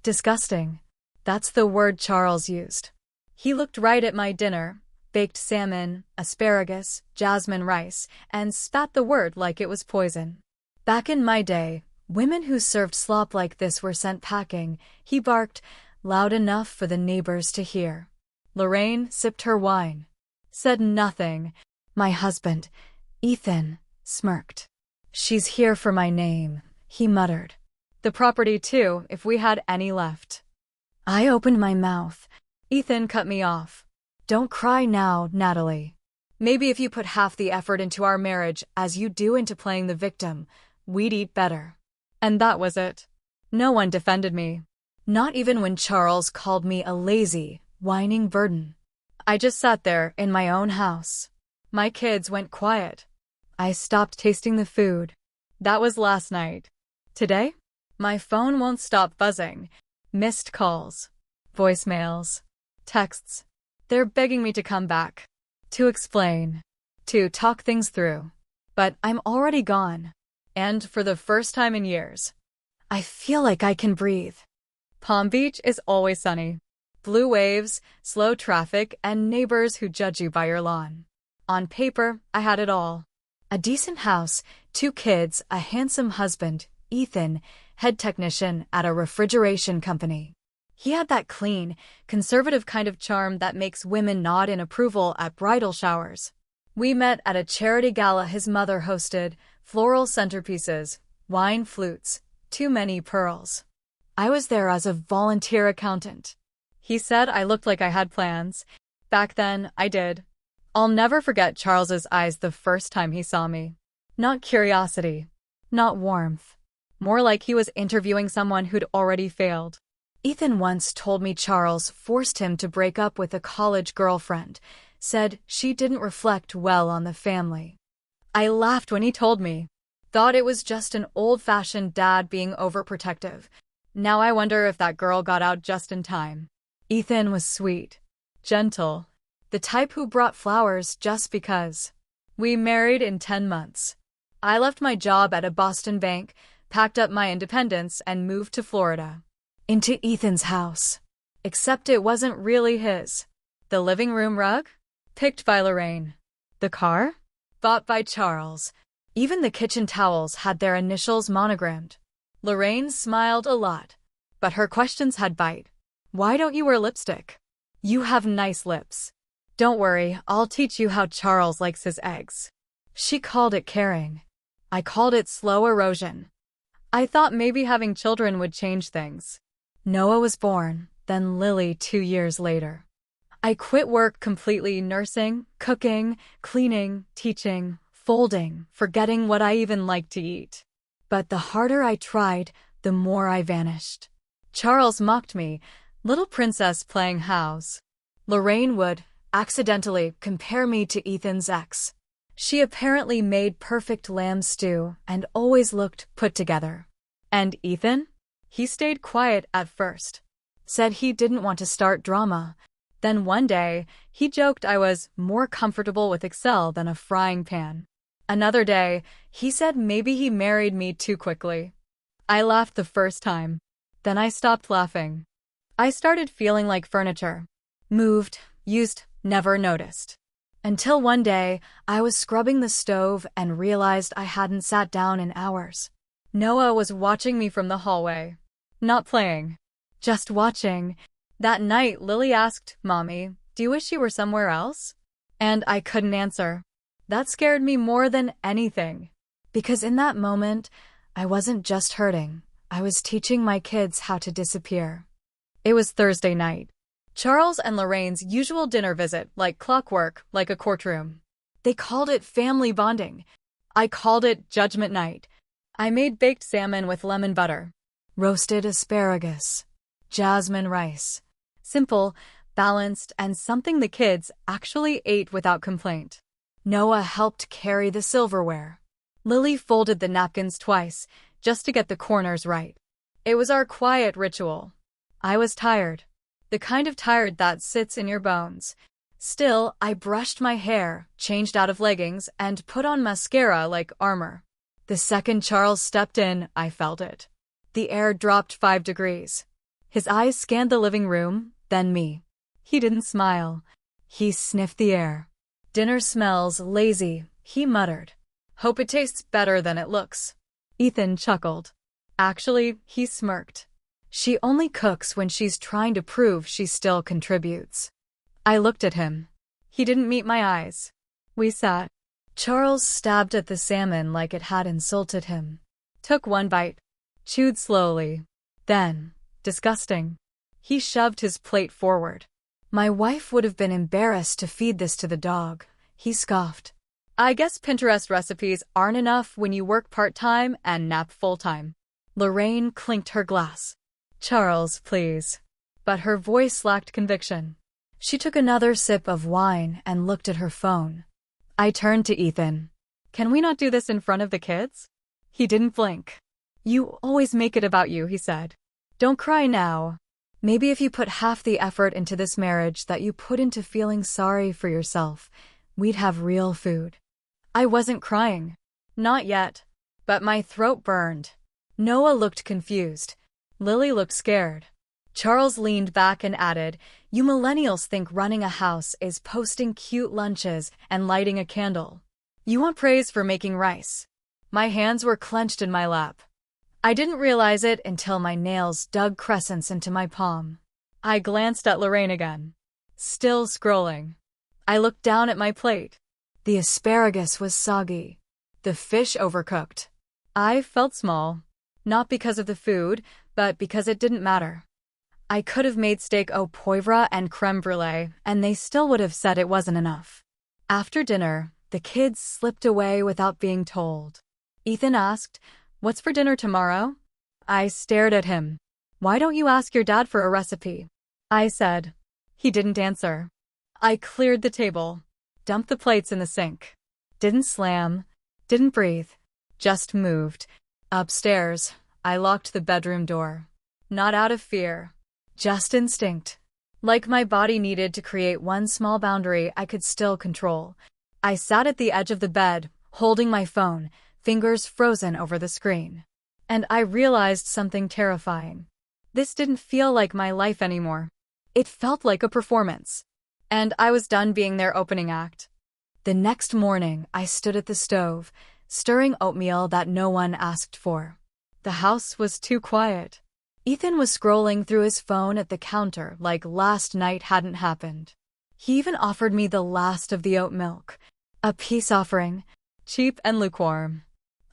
Disgusting. That's the word Charles used. He looked right at my dinner, baked salmon, asparagus, jasmine rice, and spat the word like it was poison. Back in my day, women who served slop like this were sent packing, he barked, loud enough for the neighbors to hear. Lorraine sipped her wine. Said nothing. My husband, Ethan, smirked. She's here for my name, he muttered. The property too, if we had any left. I opened my mouth. Ethan cut me off. Don't cry now, Natalie. Maybe if you put half the effort into our marriage as you do into playing the victim, we'd eat better. And that was it. No one defended me. Not even when Charles called me a lazy, whining burden. I just sat there in my own house. My kids went quiet. I stopped tasting the food. That was last night. Today? My phone won't stop buzzing. Missed calls. Voicemails. Texts. They're begging me to come back. To explain. To talk things through. But I'm already gone. And for the first time in years, I feel like I can breathe. Palm Beach is always sunny. Blue waves, slow traffic, and neighbors who judge you by your lawn. On paper, I had it all. A decent house, 2 kids, a handsome husband, Ethan, head technician at a refrigeration company. He had that clean, conservative kind of charm that makes women nod in approval at bridal showers. We met at a charity gala his mother hosted, floral centerpieces, wine flutes, too many pearls. I was there as a volunteer accountant. He said I looked like I had plans. Back then, I did. I'll never forget Charles's eyes the first time he saw me. Not curiosity. Not warmth. More like he was interviewing someone who'd already failed. Ethan once told me Charles forced him to break up with a college girlfriend, said she didn't reflect well on the family. I laughed when he told me. Thought it was just an old-fashioned dad being overprotective. Now I wonder if that girl got out just in time. Ethan was sweet, gentle, the type who brought flowers just because. We married in 10 months. I left my job at a Boston bank, packed up my independence, and moved to Florida. Into Ethan's house. Except it wasn't really his. The living room rug? Picked by Lorraine. The car? Bought by Charles. Even the kitchen towels had their initials monogrammed. Lorraine smiled a lot, but her questions had bite. Why don't you wear lipstick? You have nice lips. Don't worry, I'll teach you how Charles likes his eggs. She called it caring. I called it slow erosion. I thought maybe having children would change things. Noah was born, then Lily 2 years later. I quit work completely, nursing, cooking, cleaning, teaching, folding, forgetting what I even liked to eat. But the harder I tried, the more I vanished. Charles mocked me, little princess playing house. Lorraine would, accidentally, compare me to Ethan's ex. She apparently made perfect lamb stew and always looked put together. And Ethan? He stayed quiet at first. Said he didn't want to start drama. Then one day, he joked I was more comfortable with Excel than a frying pan. Another day, he said maybe he married me too quickly. I laughed the first time. Then I stopped laughing. I started feeling like furniture. Moved, used, never noticed. Until one day, I was scrubbing the stove and realized I hadn't sat down in hours. Noah was watching me from the hallway. Not playing. Just watching. That night, Lily asked, "Mommy, do you wish you were somewhere else?" And I couldn't answer. That scared me more than anything. Because in that moment, I wasn't just hurting. I was teaching my kids how to disappear. It was Thursday night. Charles and Lorraine's usual dinner visit, like clockwork, like a courtroom. They called it family bonding. I called it judgment night. I made baked salmon with lemon butter, roasted asparagus, jasmine rice. Simple, balanced, and something the kids actually ate without complaint. Noah helped carry the silverware. Lily folded the napkins twice, just to get the corners right. It was our quiet ritual. I was tired. The kind of tired that sits in your bones. Still, I brushed my hair, changed out of leggings, and put on mascara like armor. The second Charles stepped in, I felt it. The air dropped 5 degrees. His eyes scanned the living room, then me. He didn't smile. He sniffed the air. Dinner smells lazy, he muttered. Hope it tastes better than it looks. Ethan chuckled. Actually, he smirked. She only cooks when she's trying to prove she still contributes. I looked at him. He didn't meet my eyes. We sat. Charles stabbed at the salmon like it had insulted him. Took one bite. Chewed slowly. Then, disgusting. He shoved his plate forward. My wife would have been embarrassed to feed this to the dog, he scoffed. I guess Pinterest recipes aren't enough when you work part-time and nap full-time. Lorraine clinked her glass. Charles, please. But her voice lacked conviction. She took another sip of wine and looked at her phone. I turned to Ethan. Can we not do this in front of the kids? He didn't blink. You always make it about you, he said. Don't cry now. Maybe if you put half the effort into this marriage that you put into feeling sorry for yourself, we'd have real food. I wasn't crying. Not yet. But my throat burned. Noah looked confused. Lily looked scared. Charles leaned back and added, You millennials think running a house is posting cute lunches and lighting a candle. You want praise for making rice. My hands were clenched in my lap. I didn't realize it until my nails dug crescents into my palm. I glanced at Lorraine again. Still scrolling. I looked down at my plate. The asparagus was soggy. The fish overcooked. I felt small. Not because of the food, but because it didn't matter. I could have made steak au poivre and creme brulee, and they still would have said it wasn't enough. After dinner, the kids slipped away without being told. Ethan asked, What's for dinner tomorrow? I stared at him. Why don't you ask your dad for a recipe? I said. He didn't answer. I cleared the table. Dumped the plates in the sink. Didn't slam. Didn't breathe. Just moved. Upstairs, I locked the bedroom door. Not out of fear. Just instinct. Like my body needed to create one small boundary I could still control. I sat at the edge of the bed, holding my phone, fingers frozen over the screen. And I realized something terrifying. This didn't feel like my life anymore. It felt like a performance. And I was done being their opening act. The next morning, I stood at the stove, stirring oatmeal that no one asked for. The house was too quiet. Ethan was scrolling through his phone at the counter like last night hadn't happened. He even offered me the last of the oat milk. A peace offering, cheap and lukewarm.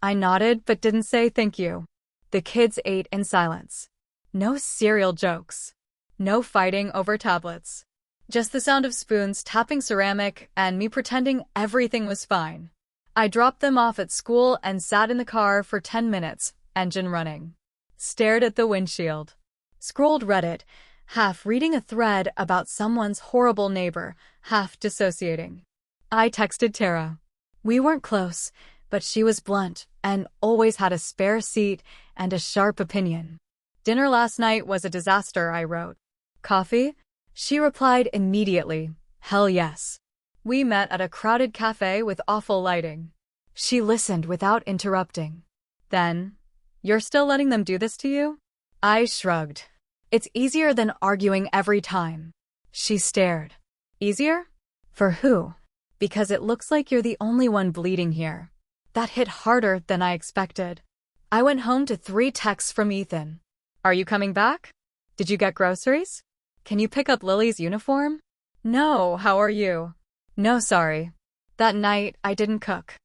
I nodded but didn't say thank you. The kids ate in silence. No cereal jokes. No fighting over tablets. Just the sound of spoons tapping ceramic and me pretending everything was fine. I dropped them off at school and sat in the car for 10 minutes, engine running. Stared at the windshield. Scrolled Reddit, half reading a thread about someone's horrible neighbor, half dissociating. I texted Tara. We weren't close, but she was blunt and always had a spare seat and a sharp opinion. Dinner last night was a disaster, I wrote. Coffee? She replied immediately, hell yes. We met at a crowded cafe with awful lighting. She listened without interrupting. Then, You're still letting them do this to you? I shrugged. It's easier than arguing every time. She stared. Easier? For who? Because it looks like you're the only one bleeding here. That hit harder than I expected. I went home to 3 texts from Ethan. Are you coming back? Did you get groceries? Can you pick up Lily's uniform? No, how are you? No, sorry. That night, I didn't cook.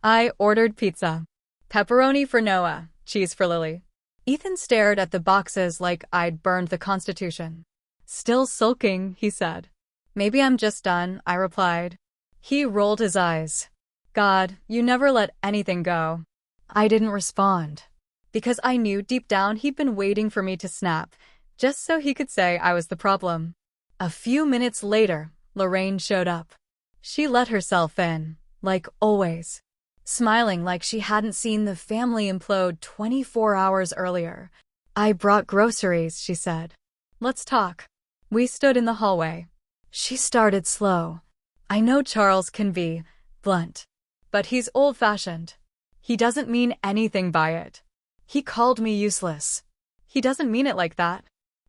I ordered pizza. Pepperoni for Noah, cheese for Lily. Ethan stared at the boxes like I'd burned the Constitution. Still sulking, he said. Maybe I'm just done, I replied. He rolled his eyes. God, you never let anything go. I didn't respond. Because I knew deep down he'd been waiting for me to snap, just so he could say I was the problem. A few minutes later, Lorraine showed up. She let herself in, like always. Smiling like she hadn't seen the family implode 24 hours earlier. I brought groceries, she said. Let's talk. We stood in the hallway. She started slow. I know Charles can be blunt, but he's old-fashioned. He doesn't mean anything by it. He called me useless. He doesn't mean it like that.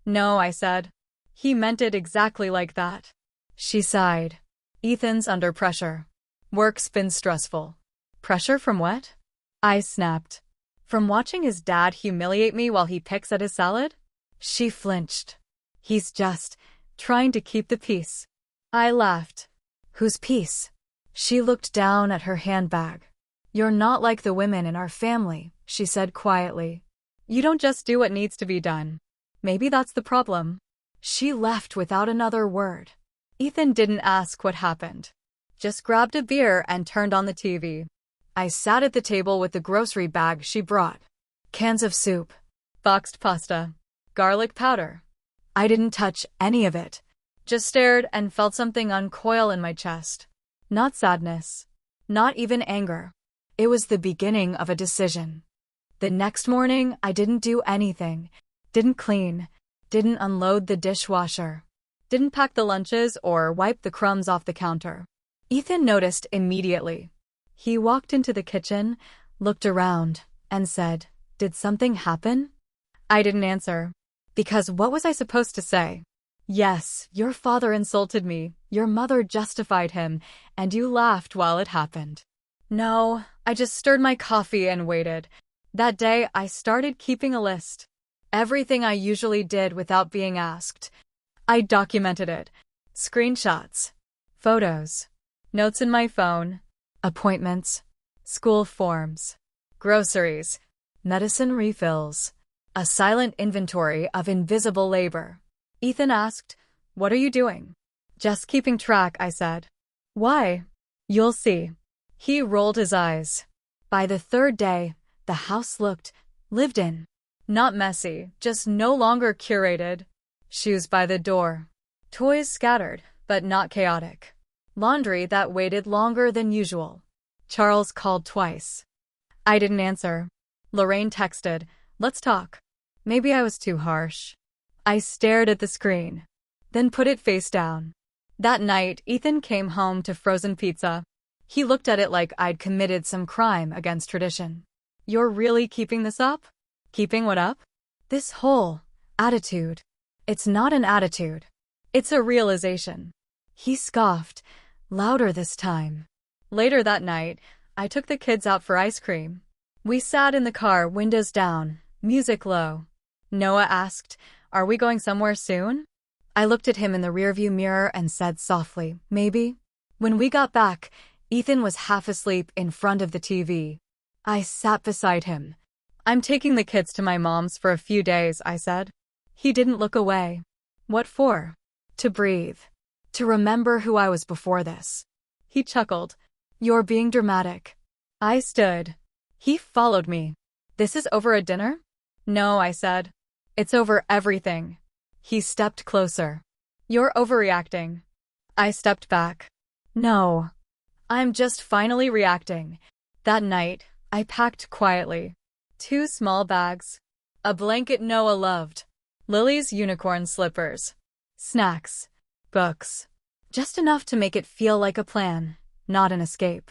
No, I said. He meant it exactly like that. She sighed. Ethan's under pressure. Work's been stressful. Pressure from what? I snapped. From watching his dad humiliate me while he picks at his salad? She flinched. He's just trying to keep the peace. I laughed. Whose peace? She looked down at her handbag. You're not like the women in our family, she said quietly. You don't just do what needs to be done. Maybe that's the problem. She left without another word. Ethan didn't ask what happened. Just grabbed a beer and turned on the TV. I sat at the table with the grocery bag she brought. Cans of soup, boxed pasta, garlic powder. I didn't touch any of it. Just stared and felt something uncoil in my chest. Not sadness. Not even anger. It was the beginning of a decision. The next morning, I didn't do anything. Didn't clean. Didn't unload the dishwasher. Didn't pack the lunches or wipe the crumbs off the counter. Ethan noticed immediately. He walked into the kitchen, looked around, and said, "Did something happen?" I didn't answer. Because what was I supposed to say? Yes, your father insulted me, your mother justified him, and you laughed while it happened. No, I just stirred my coffee and waited. That day, I started keeping a list. Everything I usually did without being asked. I documented it. Screenshots, photos, notes in my phone, appointments, school forms, groceries, medicine refills, a silent inventory of invisible labor. Ethan asked, "What are you doing?" "Just keeping track," I said. "Why?" "You'll see." He rolled his eyes. By the third day, the house looked lived in. Not messy, just no longer curated. Shoes by the door. Toys scattered, but not chaotic. Laundry that waited longer than usual. Charles called twice. I didn't answer. Lorraine texted, "Let's talk." Maybe I was too harsh. I stared at the screen, then put it face down. That night, Ethan came home to frozen pizza. He looked at it like I'd committed some crime against tradition. "You're really keeping this up?" "Keeping what up?" "This whole attitude." "It's not an attitude. It's a realization." He scoffed, louder this time. Later that night, I took the kids out for ice cream. We sat in the car, windows down, music low. Noah asked, "Are we going somewhere soon?" I looked at him in the rearview mirror and said softly, "Maybe." When we got back, Ethan was half asleep in front of the TV. I sat beside him. "I'm taking the kids to my mom's for a few days," I said. He didn't look away. "What for?" "To breathe. To remember who I was before this." He chuckled. "You're being dramatic." I stood. He followed me. "This is over a dinner?" "No," I said. "It's over everything." He stepped closer. "You're overreacting." I stepped back. "No. I'm just finally reacting." That night, I packed quietly. 2 small bags. A blanket Noah loved. Lily's unicorn slippers. Snacks. Books. Just enough to make it feel like a plan, not an escape.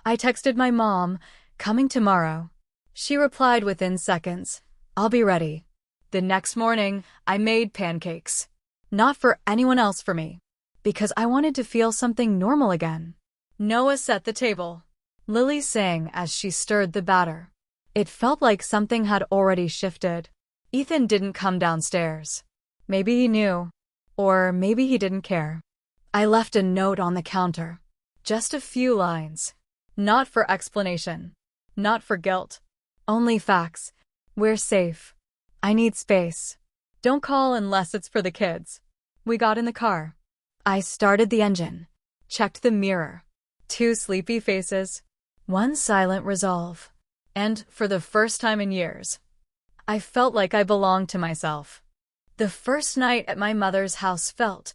I texted my mom, "Coming tomorrow." She replied within seconds, "I'll be ready." The next morning, I made pancakes. Not for anyone else, for me. Because I wanted to feel something normal again. Noah set the table. Lily sang as she stirred the batter. It felt like something had already shifted. Ethan didn't come downstairs. Maybe he knew. Or maybe he didn't care. I left a note on the counter. Just a few lines. Not for explanation. Not for guilt. Only facts. We're safe. I need space. Don't call unless it's for the kids. We got in the car. I started the engine. Checked the mirror. 2 sleepy faces. 1 silent resolve. And, for the first time in years, I felt like I belonged to myself. The first night at my mother's house felt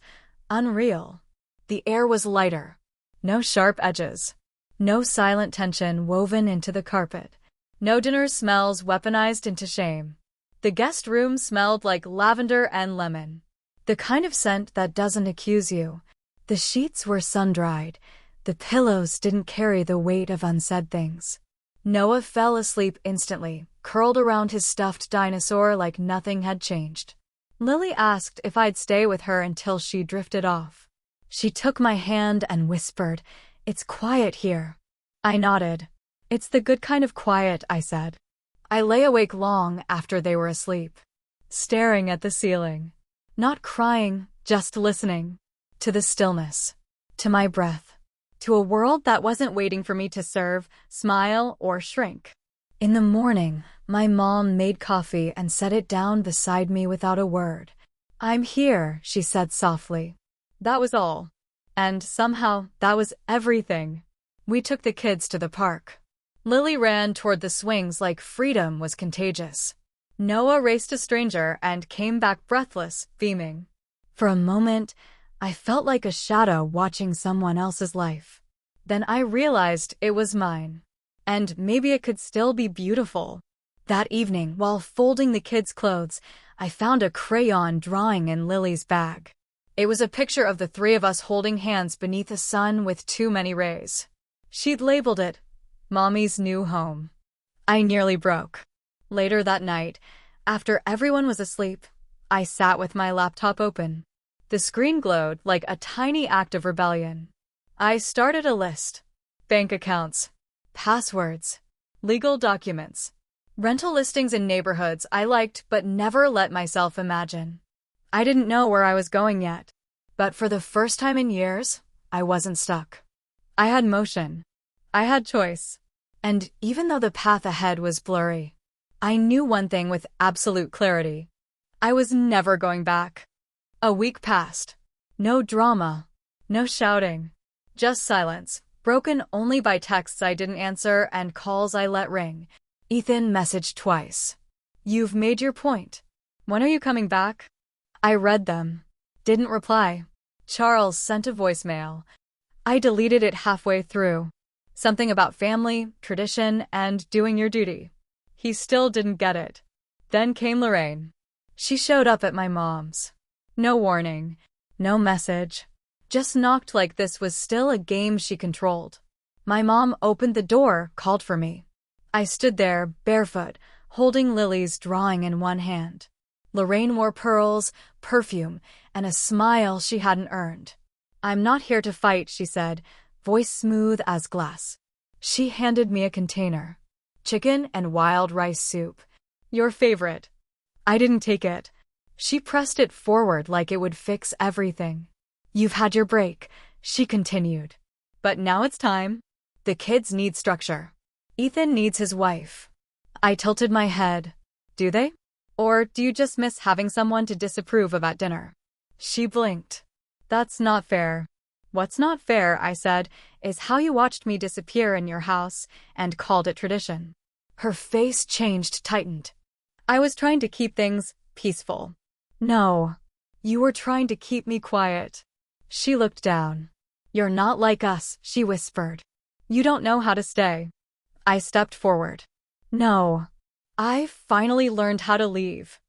unreal. The air was lighter. No sharp edges. No silent tension woven into the carpet. No dinner smells weaponized into shame. The guest room smelled like lavender and lemon. The kind of scent that doesn't accuse you. The sheets were sun-dried. The pillows didn't carry the weight of unsaid things. Noah fell asleep instantly, curled around his stuffed dinosaur like nothing had changed. Lily asked if I'd stay with her until she drifted off. She took my hand and whispered, "It's quiet here." I nodded. "It's the good kind of quiet," I said. I lay awake long after they were asleep, staring at the ceiling. Not crying, just listening. To the stillness. To my breath. To a world that wasn't waiting for me to serve, smile, or shrink. In the morning, my mom made coffee and set it down beside me without a word. "I'm here," she said softly. That was all. And somehow, that was everything. We took the kids to the park. Lily ran toward the swings like freedom was contagious. Noah raced a stranger and came back breathless, beaming. For a moment, I felt like a shadow watching someone else's life. Then I realized it was mine. And maybe it could still be beautiful. That evening, while folding the kids' clothes, I found a crayon drawing in Lily's bag. It was a picture of the three of us holding hands beneath a sun with too many rays. She'd labeled it, "Mommy's New Home." I nearly broke. Later that night, after everyone was asleep, I sat with my laptop open. The screen glowed like a tiny act of rebellion. I started a list. Bank accounts. Passwords. Legal documents. Rental listings in neighborhoods I liked but never let myself imagine. I didn't know where I was going yet. But for the first time in years, I wasn't stuck. I had motion. I had choice. And even though the path ahead was blurry, I knew one thing with absolute clarity. I was never going back. A week passed. No drama. No shouting. Just silence, broken only by texts I didn't answer and calls I let ring. Ethan messaged twice. "You've made your point. When are you coming back?" I read them. Didn't reply. Charles sent a voicemail. I deleted it halfway through. Something about family, tradition, and doing your duty. He still didn't get it. Then came Lorraine. She showed up at my mom's. No warning. No message. Just knocked like this was still a game she controlled. My mom opened the door, called for me. I stood there, barefoot, holding Lily's drawing in one hand. Lorraine wore pearls, perfume, and a smile she hadn't earned. "I'm not here to fight," she said, voice smooth as glass. She handed me a container. Chicken and wild rice soup. "Your favorite." I didn't take it. She pressed it forward like it would fix everything. "You've had your break," she continued. "But now it's time. The kids need structure. Ethan needs his wife." I tilted my head. "Do they? Or do you just miss having someone to disapprove of at dinner?" She blinked. "That's not fair." "What's not fair," I said, "is how you watched me disappear in your house and called it tradition." Her face tightened. "I was trying to keep things peaceful." "No. You were trying to keep me quiet." She looked down. "You're not like us," she whispered. "You don't know how to stay." I stepped forward. "No. I finally learned how to leave."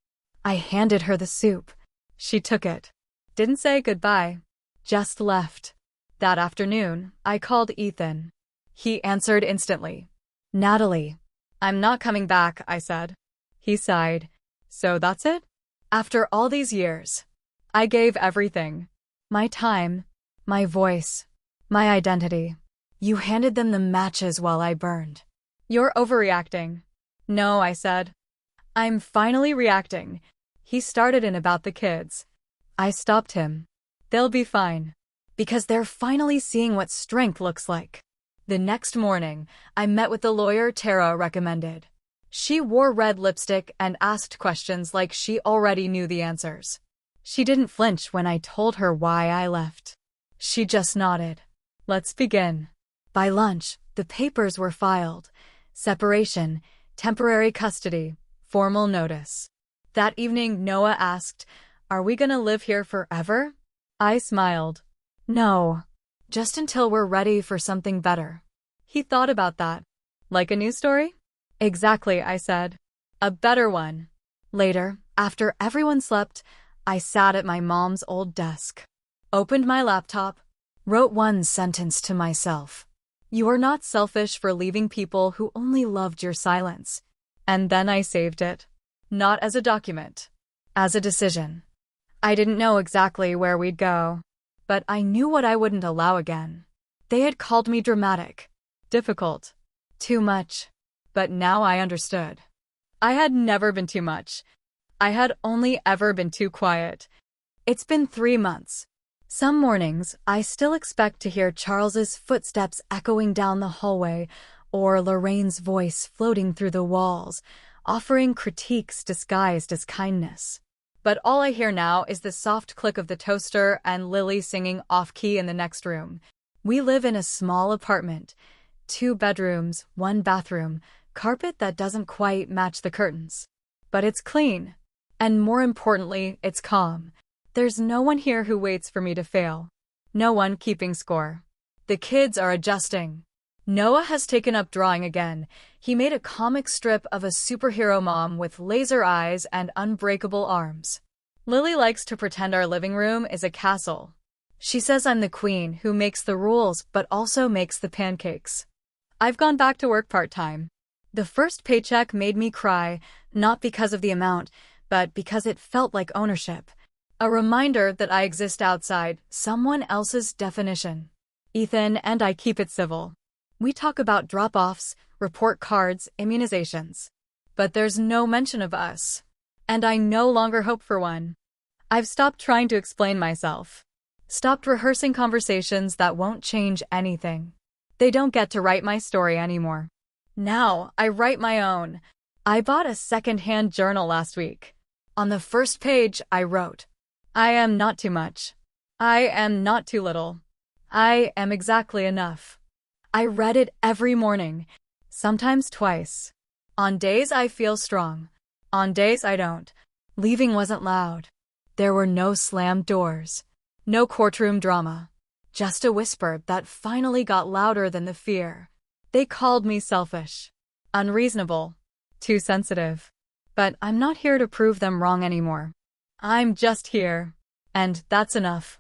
I handed her the soup. She took it. Didn't say goodbye. Just left. That afternoon, I called Ethan. He answered instantly. "Natalie." "I'm not coming back," I said. He sighed. "So that's it? After all these years?" I gave everything. My time, my voice, my identity. You handed them the matches while I burned. "You're overreacting." "No," I said. "I'm finally reacting." He started in about the kids. I stopped him. "They'll be fine. Because they're finally seeing what strength looks like." The next morning, I met with the lawyer Tara recommended. She wore red lipstick and asked questions like she already knew the answers. She didn't flinch when I told her why I left. She just nodded. "Let's begin." By lunch, the papers were filed. Separation, temporary custody, formal notice. That evening, Noah asked, "Are we gonna live here forever?" I smiled. "No. Just until we're ready for something better." He thought about that. "Like a new story?" "Exactly," I said. "A better one." Later, after everyone slept, I sat at my mom's old desk. Opened my laptop. Wrote one sentence to myself. "You are not selfish for leaving people who only loved your silence." And then I saved it. Not as a document. as a decision. I didn't know exactly where we'd go, but I knew what I wouldn't allow again. They had called me dramatic, difficult, too much, but now I understood. I had never been too much. I had only ever been too quiet. It's been 3 months. Some mornings, I still expect to hear Charles's footsteps echoing down the hallway or Lorraine's voice floating through the walls, offering critiques disguised as kindness. But all I hear now is the soft click of the toaster and Lily singing off-key in the next room. We live in a small apartment, 2 bedrooms, 1 bathroom, carpet that doesn't quite match the curtains. But it's clean. And more importantly, it's calm. There's no one here who waits for me to fail. No one keeping score. The kids are adjusting. Noah has taken up drawing again. He made a comic strip of a superhero mom with laser eyes and unbreakable arms. Lily likes to pretend our living room is a castle. She says I'm the queen who makes the rules but also makes the pancakes. I've gone back to work part-time. The first paycheck made me cry, not because of the amount, but because it felt like ownership. A reminder that I exist outside someone else's definition. Ethan and I keep it civil. We talk about drop-offs, report cards, immunizations. But there's no mention of us. And I no longer hope for one. I've stopped trying to explain myself. Stopped rehearsing conversations that won't change anything. They don't get to write my story anymore. Now, I write my own. I bought a second-hand journal last week. On the first page, I wrote, I am not too much. I am not too little. I am exactly enough. I read it every morning, sometimes twice. On days I feel strong. On days I don't. Leaving wasn't loud. There were no slammed doors. No courtroom drama. Just a whisper that finally got louder than the fear. They called me selfish. Unreasonable. Too sensitive. But I'm not here to prove them wrong anymore. I'm just here. And that's enough.